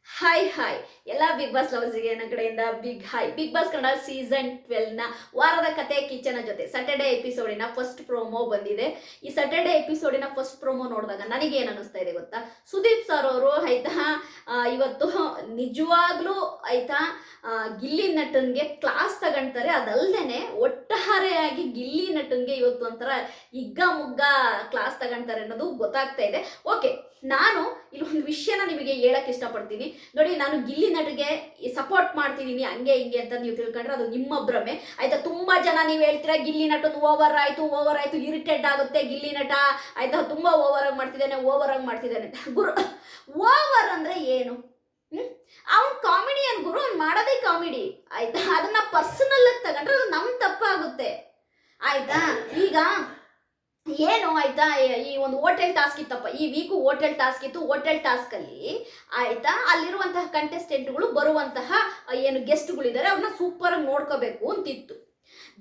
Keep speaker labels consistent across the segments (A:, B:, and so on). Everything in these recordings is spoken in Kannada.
A: ಹಾಯ್ ಎಲ್ಲ ಬಿಗ್ ಬಾಸ್ ಲವರ್ಸ್ಗೆ ನನ್ನ ಕಡೆಯಿಂದ big hi. Big boss Kannada season 12ನ ವಾರದ ಕತೆ ಕಿಚನ ಜೊತೆ ಸ್ಯಾಟರ್ಡೆ ಎಪಿಸೋಡಿನ ಫಸ್ಟ್ ಪ್ರೋಮೋ ಬಂದಿದೆ. ಈ ಸ್ಯಾಟರ್ಡೆ ಎಪಿಸೋಡಿನ ಫಸ್ಟ್ ಪ್ರೋಮೋ ನೋಡಿದಾಗ ನನಗೆ ಏನು ಅನಿಸ್ತಾ ಇದೆ ಗೊತ್ತಾ, ಸುದೀಪ್ ಸರ್ ಅವರು ಆಯ್ತಾ ಇವತ್ತು ನಿಜವಾಗ್ಲೂ ಆಯ್ತಾ ಗಿಲ್ಲಿ ನಟನ್ಗೆ ಕ್ಲಾಸ್ ತಗೊಂತಾರೆ. ಅದಲ್ದೇನೆ ಒಟ್ಟಾರೆಯಾಗಿ ಗಿಲ್ಲಿ ನಟನ್ಗೆ ಇವತ್ತು ಒಂಥರ ಹಿಗ್ಗ ಮುಗ್ಗ ಕ್ಲಾಸ್ ತಗೊಂತಾರೆ ಅನ್ನೋದು ಗೊತ್ತಾಗ್ತಾ ಇದೆ. ಓಕೆ, ನಾನು ಇಲ್ಲೊಂದು ವಿಷಯನ ನಿಮಗೆ ಹೇಳಕ್ ಇಷ್ಟಪಡ್ತೀನಿ ನೋಡಿ. ನಾನು ಗಿಲ್ಲಿ ನಟಿಗೆ ಸಪೋರ್ಟ್ ಮಾಡ್ತಿದ್ದೀನಿ ಹಂಗೆ ಹಿಂಗೆ ಅಂತ ನೀವು ತಿಳ್ಕೊಂಡ್ರೆ ಅದು ನಿಮ್ಮ ಭ್ರಮೆ ಆಯ್ತಾ. ತುಂಬಾ ಜನ ನೀವು ಹೇಳ್ತೀರಾ ಗಿಲ್ಲಿ ನಟನ್ ಓವರ್ ಆಯ್ತು ಇರಿಟೇಟ್ ಆಗುತ್ತೆ ಗಿಲ್ಲಿ ನಟ ಆಯ್ತಾ, ತುಂಬಾ ಓವರ್ ಆಗಿ ಮಾಡ್ತಿದ್ದಾನೆ ಗುರು. ಓವರ್ ಅಂದ್ರೆ ಏನು? ಅವ್ನು ಕಾಮಿಡಿಯನ್ ಗುರು, ಅವ್ನು ಮಾಡೋದೇ ಕಾಮಿಡಿ ಆಯ್ತಾ. ಅದನ್ನ ಪರ್ಸನಲ್ ಆಗಿ ತಗೊಂಡ್ರೆ ಅದು ನಮ್ ತಪ್ಪಾಗುತ್ತೆ ಆಯ್ತಾ. ಈಗ ಏನು ಆಯ್ತಾ, ಈ ಒಂದು ಹೋಟೆಲ್ ಟಾಸ್ಕ್ ಇತ್ತಪ್ಪ, ಈ ವೀಕು ಹೋಟೆಲ್ ಟಾಸ್ಕ್ ಇತ್ತು. ಹೋಟೆಲ್ ಟಾಸ್ಕ್ ಅಲ್ಲಿ ಆಯ್ತಾ ಅಲ್ಲಿರುವಂತಹ ಕಂಟೆಸ್ಟೆಂಟ್ಗಳು ಬರುವಂತಹ ಏನು ಗೆಸ್ಟ್ಗಳಿದ್ದಾರೆ ಅವ್ರನ್ನ ಸೂಪರ್ ಆಗಿ ನೋಡ್ಕೋಬೇಕು ಅಂತಿತ್ತು.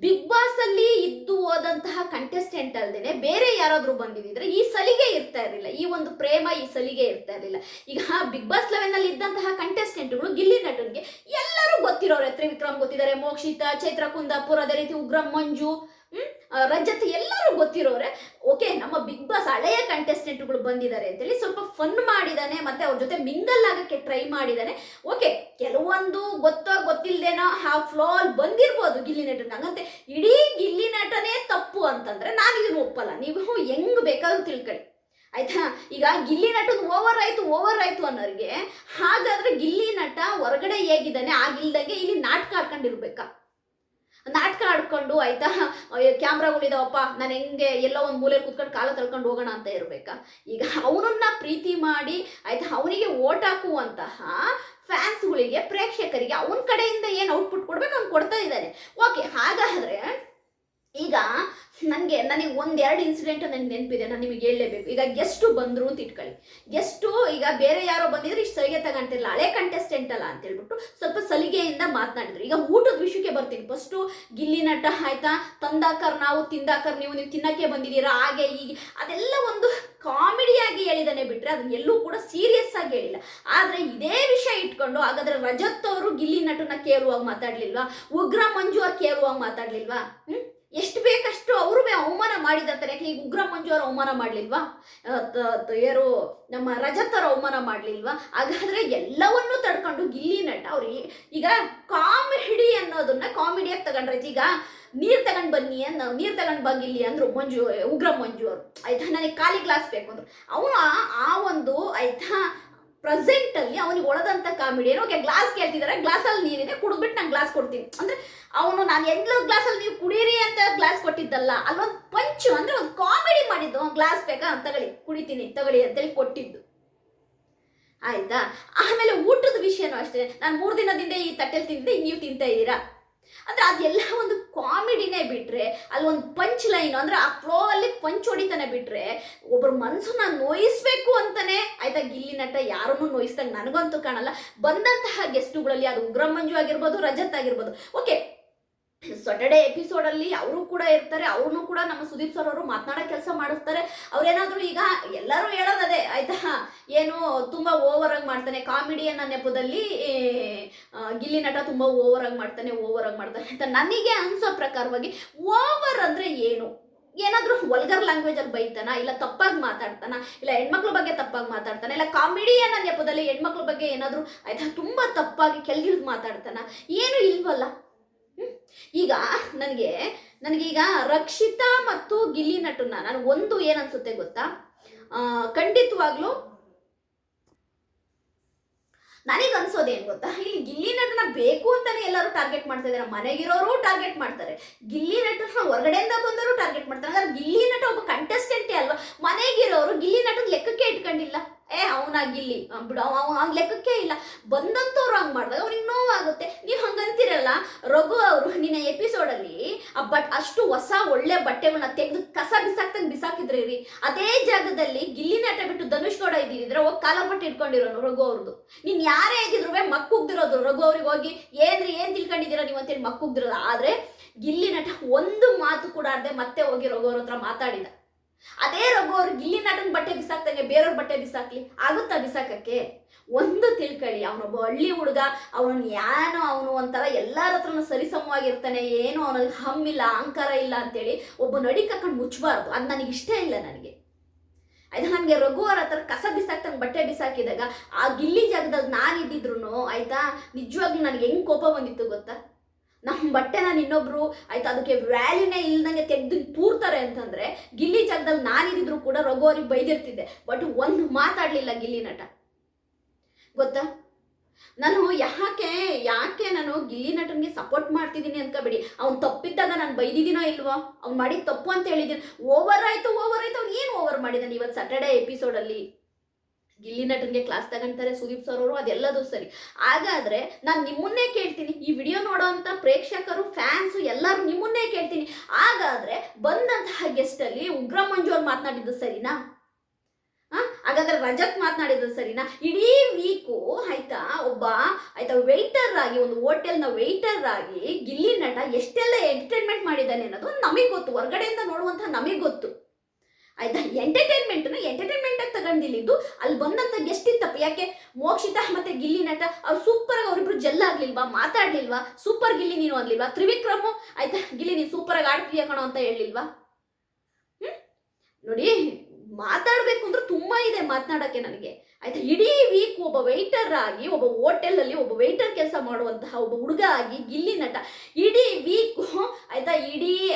A: ಬಿಗ್ ಬಾಸ್ ಅಲ್ಲಿ ಇದ್ದು ಹೋದಂತಹ ಕಂಟೆಸ್ಟೆಂಟ್ ಅಲ್ದೇನೆ ಬೇರೆ ಯಾರಾದ್ರೂ ಬಂದಿದ್ರೆ ಈ ಸಲಿಗೆ ಇರ್ತಾ ಇರಲಿಲ್ಲ, ಈ ಒಂದು ಪ್ರೇಮ ಈ ಸಲಿಗೆ ಇರ್ತಾ ಇರಲಿಲ್ಲ. ಈಗ ಬಿಗ್ ಬಾಸ್ 11 ಅಲ್ಲಿ ಇದ್ದಂತಹ ಕಂಟೆಸ್ಟೆಂಟ್ಗಳು ಗಿಲ್ಲಿ ನಟನ್ಗೆ ಎಲ್ಲರೂ ಗೊತ್ತಿರೋರೆ. ತ್ರಿವಿಕ್ರಮ್ ಗೊತ್ತಿದ್ದಾರೆ, ಮೋಕ್ಷಿತಾ, ಚೈತ್ರ ಕುಂದಾಪುರ್, ಅದೇ ರೀತಿ ಉಗ್ರಂ ಮಂಜು, ರಜತ್ ಎಲ್ಲರೂ ಗೊತ್ತಿರೋರೆ. ಓಕೆ, ನಮ್ಮ ಬಿಗ್ ಬಾಸ್ ಹಳೆಯ ಕಂಟೆಸ್ಟೆಂಟ್ಗಳು ಬಂದಿದ್ದಾರೆ ಅಂತೇಳಿ ಸ್ವಲ್ಪ ಫನ್ ಮಾಡಿದಾನೆ, ಮತ್ತೆ ಅವ್ರ ಜೊತೆ ಮಿಂಗಲ್ ಆಗಕ್ಕೆ ಟ್ರೈ ಮಾಡಿದಾನೆ. ಓಕೆ, ಕೆಲವೊಂದು ಗೊತ್ತಿಲ್ದೇನೋ ಆ ಫ್ಲೋ ಅಲ್ಲಿ ಬಂದಿರ್ಬೋದು ಗಿಲ್ಲಿ ನಟನ್. ಹಂಗಂತೆ ಇಡೀ ಗಿಲ್ಲಿ ನಟನೇ ತಪ್ಪು ಅಂತಂದ್ರೆ ನಾನು ಇದನ್ನು ಒಪ್ಪಲ್ಲ. ನೀವು ಹೆಂಗ್ ಬೇಕಾದ್ರೂ ತಿಳ್ಕೊಳ್ಳಿ ಆಯ್ತಾ. ಈಗ ಗಿಲ್ಲಿ ನಟನ್ ಓವರ್ ಆಯ್ತು ಅನ್ನೋರಿಗೆ, ಹಾಗಾದ್ರೆ ಗಿಲ್ಲಿ ನಟ ಹೊರಗಡೆ ಹೇಗಿದ್ದಾನೆ ಆಗಿಲ್ದಂಗೆ ಇಲ್ಲಿ ನಾಟಕ ಆಡ್ಕೊಂಡಿರ್ಬೇಕಾ? ನಾಟಕ ಆಡ್ಕೊಂಡು ಆಯ್ತಾ ಕ್ಯಾಮ್ರಾಗಳಿದಾವಪ್ಪ ನಾನು ಹೆಂಗೆ ಎಲ್ಲೋ ಒಂದು ಮೂಲೆಯಲ್ಲಿ ಕೂತ್ಕೊಂಡು ಕಾಲ ತಳ್ಕೊಂಡು ಹೋಗೋಣ ಅಂತ ಇರಬೇಕಾ? ಈಗ ಅವನನ್ನ ಪ್ರೀತಿ ಮಾಡಿ ಆಯ್ತಾ ಅವನಿಗೆ ಓಟ್ ಹಾಕುವಂತಹ ಫ್ಯಾನ್ಸ್ಗಳಿಗೆ, ಪ್ರೇಕ್ಷಕರಿಗೆ ಅವನ ಕಡೆಯಿಂದ ಏನು ಔಟ್ಪುಟ್ ಕೊಡ್ಬೇಕು ಅವ್ನು ಕೊಡ್ತಾ ಇದ್ದಾನೆ. ಓಕೆ, ಹಾಗಾದ್ರೆ ಈಗ ನನಗೆ ಒಂದೆರಡು ಇನ್ಸಿಡೆಂಟ್ ನನಗೆ ನೆನಪಿದೆ, ನಾನು ನಿಮಗೆ ಹೇಳಲೇಬೇಕು. ಈಗ ಗೆಸ್ಟು ಬಂದರು ಅಂತ ಇಟ್ಕೊಳ್ಳಿ. ಗೆಸ್ಟು ಈಗ ಬೇರೆ ಯಾರೋ ಬಂದಿದ್ರೆ ಇಷ್ಟು ಸಲಿಗೆ ತಗೊಂತಿರಲ್ಲ, ಹಳೆ ಕಂಟೆಸ್ಟೆಂಟ್ ಅಲ್ಲ ಅಂತ ಹೇಳ್ಬಿಟ್ಟು ಸ್ವಲ್ಪ ಸಲಿಗೆಯಿಂದ ಮಾತನಾಡಿದ್ರು. ಈಗ ಊಟದ ವಿಷಯಕ್ಕೆ ಬರ್ತೀನಿ. ಫಸ್ಟು ಗಿಲ್ಲಿ ನಟ ಆಯ್ತಾ ತಂದಾಕರ್ ನಾವು ತಿಂದಾಕರ್ ನೀವು ತಿನ್ನಕ್ಕೆ ಬಂದಿದ್ದೀರಾ ಹಾಗೆ ಹೀಗೆ ಅದೆಲ್ಲ ಒಂದು ಕಾಮಿಡಿಯಾಗಿ ಹೇಳಿದಾನೆ ಬಿಟ್ರೆ ಅದನ್ನ ಎಲ್ಲೂ ಕೂಡ ಸೀರಿಯಸ್ ಆಗಿ ಹೇಳಿಲ್ಲ. ಆದ್ರೆ ಇದೇ ವಿಷಯ ಇಟ್ಕೊಂಡು ಹಾಗಾದ್ರೆ ರಜತ್ ಅವರು ಗಿಲ್ಲಿ ನಟನ ಕೇಳುವಾಗಿ ಮಾತಾಡ್ಲಿಲ್ವಾ? ಉಗ್ರ ಮಂಜು ಅವ್ರು ಕೇಳುವಾಗ ಮಾತಾಡ್ಲಿಲ್ವಾ? ಎಷ್ಟು ಬೇಕಷ್ಟು ಅವರು ಅವಮಾನ ಮಾಡಿದಂತಾರೆ. ಯಾಕೆ ಈಗ ಉಗ್ರ ಮಂಜು ಅವರು ಅವಮಾನ ಮಾಡ್ಲಿಲ್ವಾ? ಯಾರು ನಮ್ಮ ರಜತ್ ಅವ್ರ ಅವಮಾನ ಮಾಡ್ಲಿಲ್ವಾ? ಹಾಗಾದ್ರೆ ಎಲ್ಲವನ್ನೂ ತಡ್ಕೊಂಡು ಗಿಲ್ಲಿ ನಟ ಅವ್ರಿಗೆ ಈಗ ಕಾಮಿಡಿ ಅನ್ನೋದನ್ನ ಕಾಮಿಡಿಯಾಗಿ ತಗೊಂಡ್ರೈತಿ. ಈಗ ನೀರ್ ತಗೊಂಡ್ ಬನ್ನಿ ನೀರ್ ತಗೊಂಡ್ ಬಗ್ಗಿಲ್ಲಿ ಅಂದ್ರು ಉಗ್ರ ಮಂಜು ಅವರು ಆಯ್ತಾ. ನನಗೆ ಖಾಲಿ ಗ್ಲಾಸ್ ಬೇಕು ಅಂದ್ರು. ಅವನು ಆ ಒಂದು ಆಯ್ತಾ ಪ್ರೆಸೆಂಟ್ ಅಲ್ಲಿ ಅವನಿಗೆ ಒಳದಂತ ಕಾಮಿಡಿಯನ್. ಓಕೆ, ಗ್ಲಾಸ್ ಕೇಳ್ತಿದ್ದಾರೆ, ಗ್ಲಾಸಲ್ಲಿ ನೀರಿದೆ ಕುಡಿದ್ಬಿಟ್ಟು ನಾನು ಗ್ಲಾಸ್ ಕೊಡ್ತೀನಿ ಅಂದ್ರೆ ಅವನು ನಾನು ಎಂಗ್ಲೋ ಗ್ಲಾಸಲ್ಲಿ ನೀವು ಕುಡೀರಿ ಅಂತ ಗ್ಲಾಸ್ ಕೊಟ್ಟಿದ್ದಲ್ಲ, ಅಲ್ಲೊಂದು ಪಂಚು ಅಂದ್ರೆ ಒಂದು ಕಾಮಿಡಿ ಮಾಡಿದ್ದು. ಗ್ಲಾಸ್ ಬೇಕಾ ತಗೊಳ್ಳಿ ಕುಡಿತೀನಿ ತಗೊಳ್ಳಿ ಅಂತೇಳಿ ಕೊಟ್ಟಿದ್ದು ಆಯ್ತಾ. ಆಮೇಲೆ ಊಟದ ವಿಷಯನೂ ಅಷ್ಟೇ, ನಾನು 3 ದಿನದಿಂದ ಈ ತಟ್ಟೆಲ್ ತಿಂದಿದ್ದೆ ನೀವು ತಿಂತಾ ಇದ್ದೀರಾ ಅಂದ್ರೆ ಅದೆಲ್ಲ ಒಂದು ಕಾಮಿಡಿನೇ ಬಿಟ್ರೆ ಅಲ್ಲಿ ಒಂದು ಪಂಚ್ ಲೈನ್ ಅಂದ್ರೆ ಆ ಫ್ಲೋ ಅಲ್ಲಿ ಪಂಚ್ ಹೊಡಿತಾನೆ ಬಿಟ್ರೆ ಒಬ್ಬರ ಮನಸ್ಸನ್ನ ನೋಯಿಸ್ಬೇಕು ಅಂತಾನೆ ಆಯ್ತಾ ಗಿಲ್ಲಿ ನಟ ಯಾರನ್ನೂ ನೋಯಿಸ್ದಂಗೆ ನನಗಂತೂ ಕಾಣಲ್ಲ. ಬಂದಂತಹ ಗೆಸ್ಟುಗಳಲ್ಲಿ ಅದು ಉಗ್ರ ಮಂಜು ಆಗಿರ್ಬೋದು, ರಜತ್ ಆಗಿರ್ಬೋದು. ಓಕೆ, ಸ್ಯಾಟರ್ಡೆ ಎಪಿಸೋಡ್ ಅಲ್ಲಿ ಅವರು ಕೂಡ ಇರ್ತಾರೆ, ಅವ್ರನ್ನೂ ಕೂಡ ನಮ್ಮ ಸುದೀಪ್ ಸರ್ ಅವರು ಮಾತನಾಡೋ ಕೆಲಸ ಮಾಡಿಸ್ತಾರೆ. ಅವ್ರೇನಾದ್ರು ಈಗ ಎಲ್ಲರೂ ಹೇಳೋದದೇ ಆಯ್ತಾ, ಏನು ತುಂಬಾ ಓವರ್ ಆಗಿ ಮಾಡ್ತಾನೆ ಕಾಮಿಡಿಯನ್ ನೆಪದಲ್ಲಿ ಗಿಲ್ಲಿ ನಟ ತುಂಬಾ ಓವರ್ ಆಗಿ ಮಾಡ್ತಾನೆ ಅಂತ ನನಗೆ ಅನ್ಸೋ ಪ್ರಕಾರವಾಗಿ ಓವರ್ ಅಂದ್ರೆ ಏನು? ಏನಾದ್ರೂ ವಲ್ಗರ್ ಲ್ಯಾಂಗ್ವೇಜ್ ಅಲ್ಲಿ ಬೈತಾನ, ಇಲ್ಲ ತಪ್ಪಾಗಿ ಮಾತಾಡ್ತಾನ, ಇಲ್ಲ ಹೆಣ್ಮಕ್ಳ ಬಗ್ಗೆ ತಪ್ಪಾಗಿ ಮಾತಾಡ್ತಾನ, ಇಲ್ಲ ಕಾಮಿಡಿಯನ್ ನೆಪದಲ್ಲಿ ಹೆಣ್ಮಕ್ಳ ಬಗ್ಗೆ ಏನಾದ್ರು ಆಯ್ತಾ ತುಂಬಾ ತಪ್ಪಾಗಿ ಕೆಳಗಿಳಿದು ಮಾತಾಡ್ತಾನ, ಏನು ಇಲ್ವಲ್ಲ. ಈಗ ನನಗೀಗ ರಕ್ಷಿತಾ ಮತ್ತು ಗಿಲ್ಲಿ ನಟನ್ನ ನಾನು ಒಂದು ಏನನ್ಸುತ್ತೆ ಗೊತ್ತಾ, ಖಂಡಿತವಾಗ್ಲೂ ನನಗೆ ಅನ್ಸೋದೇನು ಗೊತ್ತಾ, ಇಲ್ಲಿ ಗಿಲ್ಲಿ ನಟನ ಬೇಕು ಅಂತಾನೆ ಎಲ್ಲರೂ ಟಾರ್ಗೆಟ್ ಮಾಡ್ತಾ ಇದ್ದಾರೆ. ಮನೆಗಿರೋರು ಟಾರ್ಗೆಟ್ ಮಾಡ್ತಾರೆ, ಗಿಲ್ಲಿ ನಟನ ಹೊರಗಡೆಯಿಂದ ಬಂದವರು ಟಾರ್ಗೆಟ್ ಮಾಡ್ತಾರೆ. ಹಾಗಾದ್ರೆ ಗಿಲ್ಲಿ ನಟ ಒಬ್ಬ ಕಂಟೆಸ್ಟೆಂಟೇ ಅಲ್ವಾ? ಮನೆಗಿರೋರು ಗಿಲ್ಲಿ ನಟನ ಲೆಕ್ಕಕ್ಕೆ ಇಟ್ಕೊಂಡಿಲ್ಲ. ಅವನ ಗಿಲ್ಲಿ ಬಿಡು ಅವ್ನ ಲೆಕ್ಕಕ್ಕೆ ಇಲ್ಲ. ಬಂದಂತವ್ರು ಹಂಗೆ ಮಾಡಿದಾಗ ಅವ್ನಿಗೆ ನೋವಾಗುತ್ತೆ. ನೀವು ಹಂಗಂತೀರಲ್ಲ, ರಘು ಅವರು ನಿನ್ನ ಎಪಿಸೋಡಲ್ಲಿ ಬಟ್ ಅಷ್ಟು ಹೊಸ ಒಳ್ಳೆ ಬಟ್ಟೆಗಳನ್ನ ತೆಗೆದು ಕಸ ಬಿಸಾಕಿದ್ರಿ ರೀ. ಅದೇ ಜಾಗದಲ್ಲಿ ಗಿಲ್ಲಿ ನಟ ಬಿಟ್ಟು ಧನುಷ್ ಗೌಡ ಇದ್ದಿದ್ರೆ ಹೋಗಿ ಕಾಲರ್ ಬಟ್ಟೆ ಇಟ್ಕೊಂಡಿರೋನು ರಘು ಅವ್ರದ್ದು. ನೀನ್ ಯಾರೇ ಇದ್ದಿದ್ರು ಮಕ್ಕುಗ್ದಿರೋದು ರಘು ಅವ್ರಿಗೆ ಹೋಗಿ ಏನ್ ತಿಳ್ಕೊಂಡಿದ್ದೀರಾ ನೀವು ಅಂತೇಳಿ ಮಕ್ಕುಗ್ದಿರೋದು. ಆದ್ರೆ ಗಿಲ್ಲಿ ನಟ ಒಂದು ಮಾತು ಕೂಡ ಆಡದೆ ಮತ್ತೆ ಹೋಗಿ ರಘು ಅವ್ರ ಹತ್ರ ಮಾತಾಡಿದ. ಅದೇ ರಘು ಅವ್ರು ಗಿಲ್ಲಿ ನಟನ್ ಬಟ್ಟೆ ಬಿಸಾಕ್ದಂಗೆ ಬೇರೆಯವ್ರ ಬಟ್ಟೆ ಬಿಸಾಕ್ಲಿ ಆಗುತ್ತಾ ಬಿಸಾಕಕ್ಕೆ? ಒಂದು ತಿಳ್ಕೊಳ್ಳಿ, ಅವನೊಬ್ಬ ಹಳ್ಳಿ ಹುಡುಗ, ಅವನು ಒಂಥರ ಎಲ್ಲರ ಹತ್ರನೂ ಸರಿಸಮವಾಗಿರ್ತಾನೆ, ಏನು ಅವನಿಗೆ ಹಮ್ಮಿಲ್ಲ, ಅಹಂಕಾರ ಇಲ್ಲ ಅಂತೇಳಿ ಒಬ್ಬ ನಡಿ ಕಕೊಂಡು ಮುಚ್ಚಬಾರ್ದು. ಅದು ನನಗೆ ಇಷ್ಟ ಇಲ್ಲ. ನನಗೆ ಆಯ್ತಾ, ನನಗೆ ರಘು ಅವ್ರ ಹತ್ರ ಕಸ ಬಿಸಾಕ್ತಂಗೆ ಬಟ್ಟೆ ಬಿಸಾಕಿದಾಗ ಆ ಗಿಲ್ಲಿ ಜಾಗದಲ್ಲಿ ನಾನಿದ್ದಿದ್ರು ಆಯ್ತಾ, ನಿಜವಾಗ್ಲೂ ನನಗೆ ಹೆಂಗೆ ಕೋಪ ಬಂದಿತ್ತು ಗೊತ್ತಾ? ನಮ್ಮ ಬಟ್ಟೆನ ಇನ್ನೊಬ್ರು ಆಯ್ತಾ ಅದಕ್ಕೆ ವ್ಯಾಲ್ಯೂನೇ ಇಲ್ದಂಗೆ ತೆಗೆದು ತೂರ್ತಾರೆ ಅಂತಂದ್ರೆ ಗಿಲ್ಲಿ ಜಾಗದಲ್ಲಿ ನಾನಿದ್ರು ಕೂಡ ರಘು ಅವ್ರಿಗೆ ಬೈದಿರ್ತಿದ್ದೆ. ಬಟ್ ಒಂದು ಮಾತಾಡ್ಲಿಲ್ಲ ಗಿಲ್ಲಿ ನಟ, ಗೊತ್ತಾ? ನಾನು ಯಾಕೆ ನಾನು ಗಿಲ್ಲಿ ನಟನ್ಗೆ ಸಪೋರ್ಟ್ ಮಾಡ್ತಿದ್ದೀನಿ ಅನ್ಕೋಬೇಡಿ. ಅವ್ನು ತಪ್ಪಿದ್ದಾಗ ನಾನು ಬೈದಿದ್ದೀನೋ ಇಲ್ವೋ, ಅವ್ನು ಮಾಡಿದ ತಪ್ಪು ಅಂತ ಹೇಳಿದ್ದೀನಿ. ಓವರ್ ಆಯ್ತು ಅವ್ನು ಏನು ಓವರ್ ಮಾಡಿದ್ದಾನೆ ಇವತ್ತು ಸ್ಯಾಟರ್ಡೇ ಎಪಿಸೋಡಲ್ಲಿ? ಗಿಲ್ಲಿ ನಟನ್ಗೆ ಕ್ಲಾಸ್ ತಗೊಂತಾರೆ ಸುದೀಪ್ ಸರ್ ಅವರು, ಅದೆಲ್ಲದು ಸರಿ. ಹಾಗಾದ್ರೆ ನಾನು ನಿಮ್ಮನ್ನೇ ಕೇಳ್ತೀನಿ, ಈ ವಿಡಿಯೋ ನೋಡೋಂಥ ಪ್ರೇಕ್ಷಕರು, ಫ್ಯಾನ್ಸು ಎಲ್ಲರೂ ನಿಮ್ಮನ್ನೇ ಕೇಳ್ತೀನಿ, ಹಾಗಾದ್ರೆ ಬಂದಂತಹ ಗೆಸ್ಟ್ ಅಲ್ಲಿ ಉಗ್ರ ಮಂಜು ಅವ್ರು ಮಾತನಾಡಿದ್ದು ಸರಿನಾ? ಹಾಗಾದ್ರೆ ರಜತ್ ಮಾತನಾಡಿದ್ದು ಸರಿನಾ? ಇಡೀ ವೀಕು ಆಯ್ತಾ ವೆಯ್ಟರ್ ಆಗಿ, ಒಂದು ಹೋಟೆಲ್ನ ವೆಯ್ಟರ್ ಆಗಿ ಗಿಲ್ಲಿ ನಟ ಎಷ್ಟೆಲ್ಲ ಎಂಟರ್ಟೈನ್ಮೆಂಟ್ ಮಾಡಿದ್ದಾನೆ ಅನ್ನೋದು ನಮಗೆ ಗೊತ್ತು, ಹೊರಗಡೆಯಿಂದ ನೋಡುವಂಥ ನಮಗೆ ಗೊತ್ತು. ಆಯ್ತಾ, ಎಂಟರ್ಟೈನ್ಮೆಂಟ್ ಆಗಿ ತಗೊಂಡಿಲ್ಲಿದ್ದು ಅಲ್ಲಿ ಬಂದಂತ ಗೆಸ್ಟ್ ಇತ್ತಪ್ಪ. ಯಾಕೆ ಮೋಕ್ಷಿತಾ ಮತ್ತೆ ಗಿಲ್ಲಿ ನಟ ಅವ್ರು ಸೂಪರ್ ಆಗಿ ಅವರಿಬ್ರು ಜೆಲ್ ಆಗ್ಲಿಲ್ವಾ, ಮಾತಾಡ್ಲಿಲ್ವಾ? ಸೂಪರ್ ಗಿಲ್ಲಿ ನೀನು ಅನ್ಲಿಲ್ವಾ? ತ್ರಿವಿಕ್ರಮು ಆಯ್ತಾ ಗಿಲ್ಲಿ ನೀನು ಸೂಪರ್ ಆಗಿ ಆಡ್ತೀಯ ಕಣೋ ಅಂತ ಹೇಳಿಲ್ವಾ? ನೋಡಿ, ಮಾತಾಡ್ಬೇಕು ಅಂದ್ರೆ ತುಂಬಾ ಇದೆ ಮಾತನಾಡಕ್ಕೆ ನನಗೆ. ಆಯ್ತಾ, ಇಡೀ ವೀಕ್ ಒಬ್ಬ ವೆಯ್ಟರ್ ಆಗಿ, ಒಬ್ಬ ಹೋಟೆಲ್ ಅಲ್ಲಿ ಒಬ್ಬ ವೆಯ್ಟರ್ ಕೆಲಸ ಮಾಡುವಂತಹ ಒಬ್ಬ ಹುಡುಗ ಆಗಿ ಗಿಲ್ಲಿ ನಟ ಇಡೀ ವೀಕ್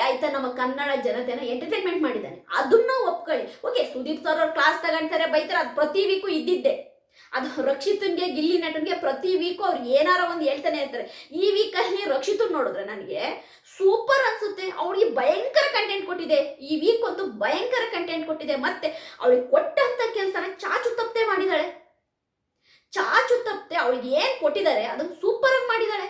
A: ಆಯ್ತಾ ನಮ್ಮ ಕನ್ನಡ ಜನತೆನ ಎಂಟರ್ಟೈನ್ಮೆಂಟ್ ಮಾಡಿದ್ದಾನೆ. ಅದನ್ನ ಒಪ್ಕೊಳ್ಳಿ. ಓಕೆ, ಸುದೀಪ್ ಸರ್ ಅವ್ರು ಕ್ಲಾಸ್ ತಗೊಂತಾರೆ, ಬೈತಾರೆ, ಅದು ಪ್ರತಿ ವೀಕು ಇದ್ದಿದ್ದೆ. ಅದು ರಕ್ಷಿತನ್ಗೆ ಗಿಲ್ಲಿ ನಟನ್ಗೆ ಪ್ರತಿ ವೀಕು ಅವ್ರು ಏನಾರ ಒಂದು ಹೇಳ್ತಾನೆ ಇರ್ತಾರೆ. ಈ ವೀಕಲ್ಲಿ ರಕ್ಷಿತನ್ ನೋಡಿದ್ರೆ ನನಗೆ ಸೂಪರ್ ಅನ್ಸುತ್ತೆ. ಅವಳಿಗೆ ಭಯಂಕರ ಕಂಟೆಂಟ್ ಕೊಟ್ಟಿದೆ ಈ ವೀಕ್, ಒಂದು ಭಯಂಕರ ಕಂಟೆಂಟ್ ಕೊಟ್ಟಿದೆ. ಮತ್ತೆ ಅವಳಿಗೆ ಕೊಟ್ಟಂತ ಕೆಲಸನ ಚಾಚು ತಪ್ಪದೆ ಮಾಡಿದಾಳೆ. ಅವಳಿಗೆ ಏನ್ ಕೊಟ್ಟಿದ್ದಾರೆ ಅದನ್ನ ಸೂಪರ್ ಆಗಿ ಮಾಡಿದಾಳೆ.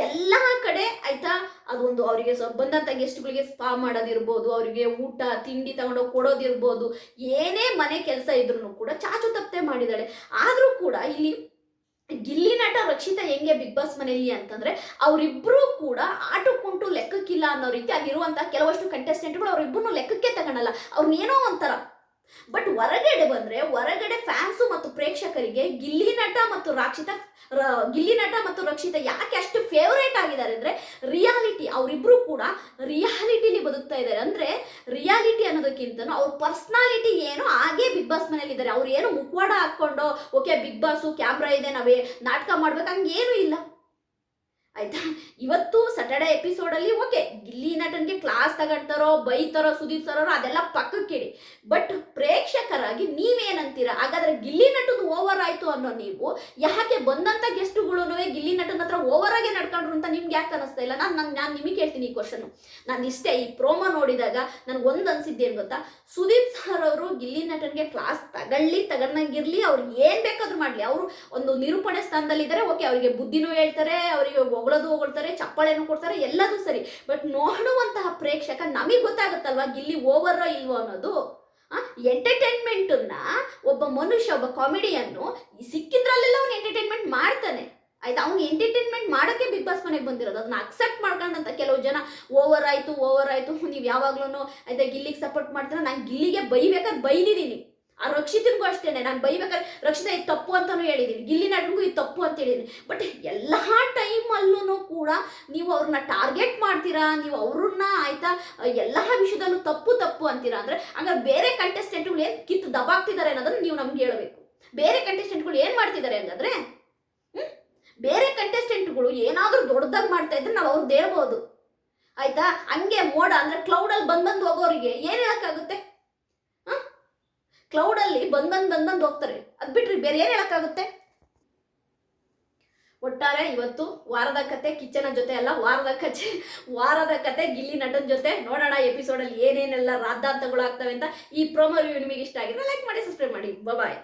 A: ಎಲ್ಲ ಕಡೆ ಆಯ್ತಾ, ಅದೊಂದು ಅವರಿಗೆ ಬಂದಂತ ಗೆಸ್ಟ್ಗಳಿಗೆ ಸ್ಪಾ ಮಾಡೋದಿರ್ಬೋದು, ಅವರಿಗೆ ಊಟ ತಿಂಡಿ ತಗೊಂಡೋಗಿ ಕೊಡೋದಿರ್ಬೋದು, ಏನೇ ಮನೆ ಕೆಲಸ ಇದ್ರು ಕೂಡ ಚಾಚು ತಪ್ಪದೆ ಮಾಡಿದಾಳೆ. ಆದ್ರೂ ಕೂಡ ಇಲ್ಲಿ ಗಿಲ್ಲಿ ನಟ ರಕ್ಷಿತಾ ಹೆಂಗೆ ಬಿಗ್ ಬಾಸ್ ಮನೆಯಲ್ಲಿ ಅಂತಂದ್ರೆ ಅವರಿಬ್ರು ಕೂಡ ಆಟಕ್ಕುಂಟು ಲೆಕ್ಕಕ್ಕಿಲ್ಲ ಅನ್ನೋ ರೀತಿ ಅಲ್ಲಿರುವಂತಹ ಕೆಲವಷ್ಟು ಕಂಟೆಸ್ಟೆಂಟ್ಗಳು ಅವರಿಬ್ಬರನ್ನು ಲೆಕ್ಕಕ್ಕೆ ತಗೊಳಲ್ಲ, ಅವ್ರನ್ನೇನೋ ಒಂಥರ. ಬಟ್ ಹೊರಗಡೆ ಫ್ಯಾನ್ಸು ಮತ್ತು ಪ್ರೇಕ್ಷಕರಿಗೆ ಗಿಲ್ಲಿ ನಟ ಮತ್ತು ರಕ್ಷಿತಾ ಯಾಕೆ ಅಷ್ಟು ಫೇವರೇಟ್ ಆಗಿದ್ದಾರೆ ಅಂದ್ರೆ ರಿಯಾಲಿಟಿ. ಅವರಿಬ್ರು ಕೂಡ ರಿಯಾಲಿಟಿಲಿ ಬದುಕ್ತಾ ಇದ್ದಾರೆ. ಅಂದ್ರೆ ರಿಯಾಲಿಟಿ ಅನ್ನೋದಕ್ಕಿಂತ ಅವ್ರ ಪರ್ಸನಾಲಿಟಿ ಏನು ಹಾಗೆ ಬಿಗ್ ಬಾಸ್ ಮನೇಲಿ ಇದ್ದಾರೆ. ಅವ್ರು ಏನು ಮುಖವಾಡ ಹಾಕೊಂಡು ಓಕೆ ಬಿಗ್ ಬಾಸು ಕ್ಯಾಮ್ರಾ ಇದೆ ನಾವೇ ನಾಟಕ ಮಾಡ್ಬೇಕು ಹಂಗೇನು ಇಲ್ಲ. ಆಯ್ತಾ, ಇವತ್ತು ಸ್ಯಾಟರ್ಡೇ ಎಪಿಸೋಡಲ್ಲಿ ಓಕೆ ಗಿಲ್ಲಿ ನಟನ್ಗೆ ಕ್ಲಾಸ್ ತಗೊಂತಾರೋ ಬೈತಾರೋ ಸುದೀಪ್ ಸರ್ ಅವರು ಅದೆಲ್ಲ ಪಕ್ಕಕ್ಕಿಡಿ. ಬಟ್ ಪ್ರೇಕ್ಷಕರಾಗಿ ನೀವೇನಂತೀರಾ? ಹಾಗಾದ್ರೆ ಗಿಲ್ಲಿ ನಟದು ಓವರ್ ಆಯ್ತು ಅನ್ನೋ ನೀವು ಯಾಕೆ ಬಂದಂತ ಗೆಸ್ಟ್ಗಳು ಗಿಲ್ಲಿ ನಟನ ಹತ್ರ ಓವರ್ ಆಗಿ ನಡ್ಕೊಂಡ್ರು ಅಂತ ನಿಮ್ಗೆ ಯಾಕೆ ಅನಿಸ್ತಾ ಇಲ್ಲ? ನಾನು ನಿಮಗೆ ಕೇಳ್ತೀನಿ ಈ ಕ್ವಶನ್. ನಾನು ಇಷ್ಟೇ ಈ ಪ್ರೋಮೋ ನೋಡಿದಾಗ ನನಗೊಂದು ಅನ್ಸಿದ್ದೇನು ಗೊತ್ತಾ, ಸುದೀಪ್ ಸರ್ ಅವರು ಗಿಲ್ಲಿ ನಟನ್ಗೆ ಕ್ಲಾಸ್ ತಗೊಂಡಂಗಿರ್ಲಿ, ಅವ್ರಿಗೆ ಏನ್ ಬೇಕಾದ್ರೂ ಮಾಡ್ಲಿ, ಅವರು ಒಂದು ನಿರೂಪಣೆ ಸ್ಥಾನದಲ್ಲಿದ್ದಾರೆ. ಓಕೆ, ಅವರಿಗೆ ಬುದ್ಧಿನೂ ಹೇಳ್ತಾರೆ, ಅವರಿಗೆ ಹೊಗಳ್ತಾರೆ, ಚಪ್ಪಾಳೆನೂ ಕೊಡ್ತಾರೆ, ಎಲ್ಲದೂ ಸರಿ. ಬಟ್ ನೋಡುವಂತಹ ಪ್ರೇಕ್ಷಕ ನಮಗೆ ಗೊತ್ತಾಗುತ್ತಲ್ವಾ ಗಿಲ್ಲಿ ಓವರ್ ಇಲ್ವೋ ಅನ್ನೋದು. ಎಂಟರ್ಟೈನ್ಮೆಂಟ್ ಒಬ್ಬ ಮನುಷ್ಯ, ಒಬ್ಬ ಕಾಮಿಡಿಯನ್ನು ಸಿಕ್ಕಿದ್ರಲ್ಲೆಲ್ಲ ಅವ್ನು ಎಂಟರ್ಟೈನ್ಮೆಂಟ್ ಮಾಡ್ತಾನೆ. ಆಯ್ತಾ, ಅವ್ನು ಎಂಟರ್ಟೈನ್ಮೆಂಟ್ ಮಾಡೋಕ್ಕೆ ಬಿಗ್ ಬಾಸ್ ಮನೆಗೆ ಬಂದಿರೋದು. ಅದನ್ನ ಅಕ್ಸೆಪ್ಟ್ ಮಾಡ್ಕೊಂಡಂತ ಕೆಲವು ಜನ ಓವರ್ ಆಯ್ತು ನೀವು ಯಾವಾಗ್ಲೂ ಆಯ್ತಾ ಗಿಲ್ಲಿಗೆ ಸಪೋರ್ಟ್ ಮಾಡ್ತೀರ. ನಾನು ಗಿಲ್ಲಿಗೆ ಬೈಬೇಕಾದ್ರೆ ಬೈದಿದ್ದೀನಿ, ಆ ರಕ್ಷಿತನಿಗೂ ಅಷ್ಟೇನೆ. ನಾನು ಬೈಬೇಕಾದ್ರೆ ರಕ್ಷಿತಾ ಇದು ತಪ್ಪು ಅಂತಾನು ಹೇಳಿದ್ದೀನಿ, ಗಿಲ್ಲಿ ನಟನಿಗೂ ಇದು ತಪ್ಪು ಅಂತ ಹೇಳಿದ್ದೀನಿ. ಬಟ್ ಎಲ್ಲ ಟೈಮಲ್ಲೂ ಕೂಡ ನೀವು ಅವ್ರನ್ನ ಟಾರ್ಗೆಟ್ ಮಾಡ್ತೀರಾ, ನೀವು ಅವ್ರನ್ನ ಆಯ್ತಾ ಎಲ್ಲ ವಿಷಯದಲ್ಲೂ ತಪ್ಪು ಅಂತೀರಾ. ಅಂದ್ರೆ ಹಂಗಾರೆ ಬೇರೆ ಕಂಟೆಸ್ಟೆಂಟ್ಗಳು ಏನು ಕಿತ್ತು ದಬಾಗ್ತಿದ್ದಾರೆ ಅನ್ನೋದನ್ನ ನೀವು ನಮ್ಗೆ ಹೇಳಬೇಕು. ಬೇರೆ ಕಂಟೆಸ್ಟೆಂಟ್ಗಳು ಏನು ಮಾಡ್ತಿದ್ದಾರೆ ಹಂಗಾದ್ರೆ? ಬೇರೆ ಕಂಟೆಸ್ಟೆಂಟ್ಗಳು ಏನಾದರೂ ದೊಡ್ಡದಾಗಿ ಮಾಡ್ತಾ ಇದ್ರೆ ನಾವು ಅವ್ರದ್ದು ಹೇಳ್ಬೋದು. ಆಯ್ತಾ, ಹಂಗೆ ಮೋಡ ಅಂದ್ರೆ ಕ್ಲೌಡಲ್ಲಿ ಬಂದು ಹೋಗೋರಿಗೆ ಏನು ಹೇಳಕ್ಕಾಗುತ್ತೆ? ಕ್ಲೌಡಲ್ಲಿ ಬಂದು ಹೋಗ್ತಾರೆ, ಅದು ಬಿಟ್ರಿ ಬೇರೆ ಏನು ಹೇಳಕ್ಕಾಗುತ್ತೆ? ಒಟ್ಟಾರೆ ಇವತ್ತು ವಾರದ ಕತೆ ಕಿಚ್ಚನ ಜೊತೆ ಅಲ್ಲ, ವಾರದ ಕತೆ ಗಿಲ್ಲಿ ನಟನ್ ಜೊತೆ. ನೋಡೋಣ ಎಪಿಸೋಡಲ್ಲಿ ಏನೇನೆಲ್ಲ ರಾದ್ದಾಂತಗಳು ಆಗ್ತವೆ ಅಂತ. ಈ ಪ್ರೋಮೋ ರಿವ್ಯೂ ನಿಮಗೆ ಇಷ್ಟ ಆಗಿದ್ರೆ ಲೈಕ್ ಮಾಡಿ, ಸಬ್ಸ್ಕ್ರೈಬ್ ಮಾಡಿ. ಬಾಯ್.